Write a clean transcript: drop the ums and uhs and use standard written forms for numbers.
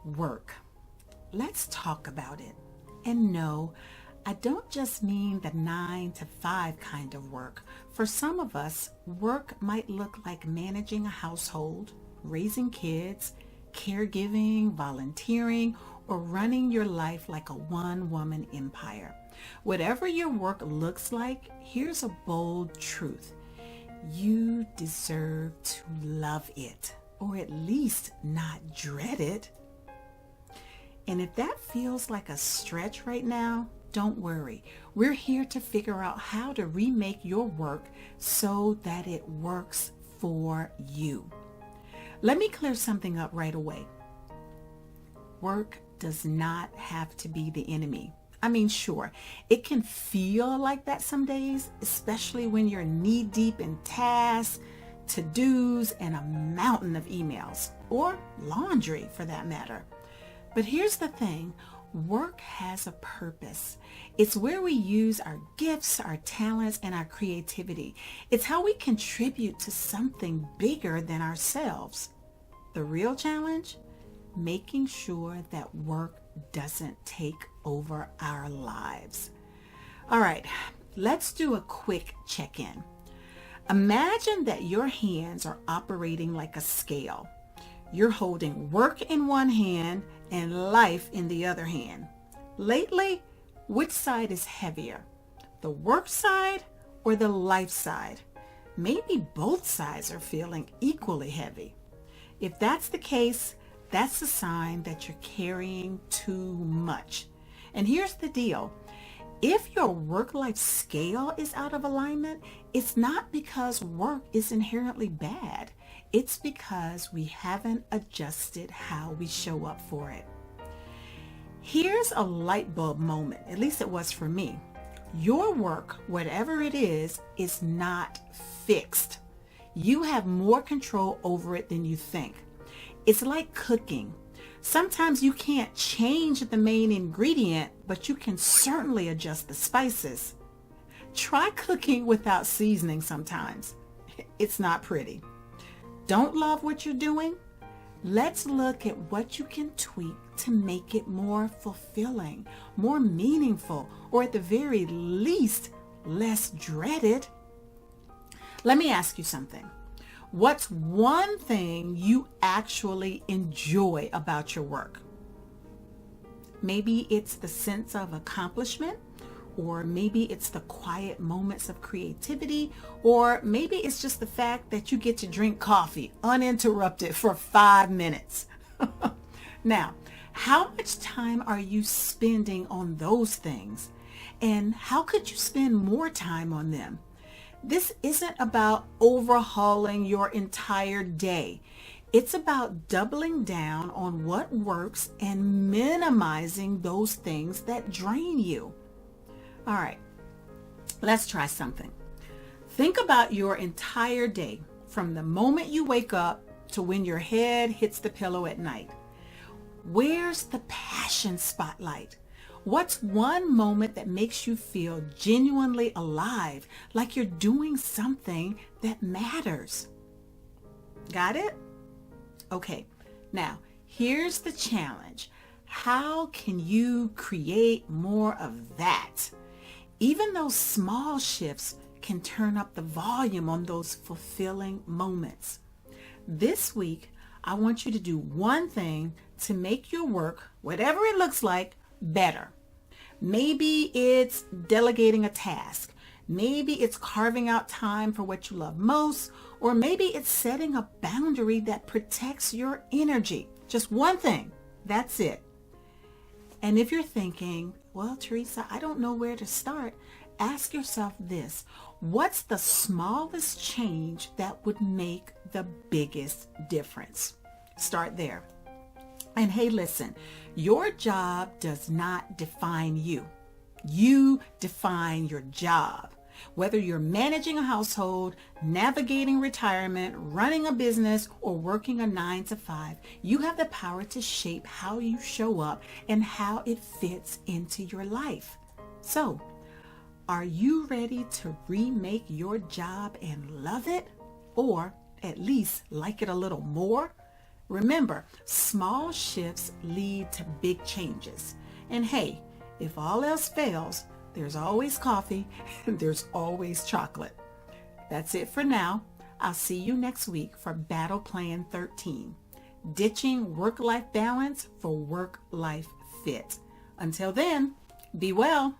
Work. Let's talk about it. And no, I don't just mean the 9 to 5 kind of work. For some of us, work might look like managing a household, raising kids, caregiving, volunteering, or running your life like a one-woman empire. Whatever your work looks like, here's a bold truth. You deserve to love it, or at least not dread it. And if that feels like a stretch right now, don't worry. We're here to figure out how to remake your work so that it works for you. Let me clear something up right away. Work does not have to be the enemy. I mean, sure, it can feel like that some days, especially when you're knee-deep in tasks, to-dos, and a mountain of emails, or laundry for that matter. But here's the thing, work has a purpose. It's where we use our gifts, our talents, and our creativity. It's how we contribute to something bigger than ourselves. The real challenge? Making sure that work doesn't take over our lives. All right, let's do a quick check-in. Imagine that your hands are operating like a scale. You're holding work in one hand and life in the other hand. Lately, which side is heavier? The work side or the life side? Maybe both sides are feeling equally heavy. If that's the case, that's a sign that you're carrying too much. And here's the deal. If your work-life scale is out of alignment, it's not because work is inherently bad. It's because we haven't adjusted how we show up for it. Here's a light bulb moment, at least it was for me. Your work, whatever it is not fixed. You have more control over it than you think. It's like cooking. Sometimes you can't change the main ingredient, but you can certainly adjust the spices. Try cooking without seasoning sometimes. It's not pretty. Don't love what you're doing? Let's look at what you can tweak to make it more fulfilling, more meaningful, or at the very least, less dreaded. Let me ask you something. What's one thing you actually enjoy about your work? Maybe it's the sense of accomplishment, or maybe it's the quiet moments of creativity, or maybe it's just the fact that you get to drink coffee uninterrupted for 5 minutes. Now, how much time are you spending on those things? And how could you spend more time on them? This isn't about overhauling your entire day. It's about doubling down on what works and minimizing those things that drain you. All right, let's try something. Think about your entire day from the moment you wake up to when your head hits the pillow at night. Where's the passion spotlight? What's one moment that makes you feel genuinely alive, like you're doing something that matters? Got it? Okay, now here's the challenge. How can you create more of that? Even those small shifts can turn up the volume on those fulfilling moments. This week, I want you to do one thing to make your work, whatever it looks like, better. Maybe it's delegating a task. Maybe it's carving out time for what you love most, or maybe it's setting a boundary that protects your energy. Just one thing. That's it. And if you're thinking, well, Teresa, I don't know where to start, ask yourself this. What's the smallest change that would make the biggest difference? Start there. And hey, listen, your job does not define you. You define your job. Whether you're managing a household, navigating retirement, running a business, or working a 9 to 5, you have the power to shape how you show up and how it fits into your life. So, are you ready to remake your job and love it? Or at least like it a little more? Remember, small shifts lead to big changes. And hey, if all else fails, there's always coffee and there's always chocolate. That's it for now. I'll see you next week for Battle Plan 13, ditching work-life balance for work-life fit. Until then, be well.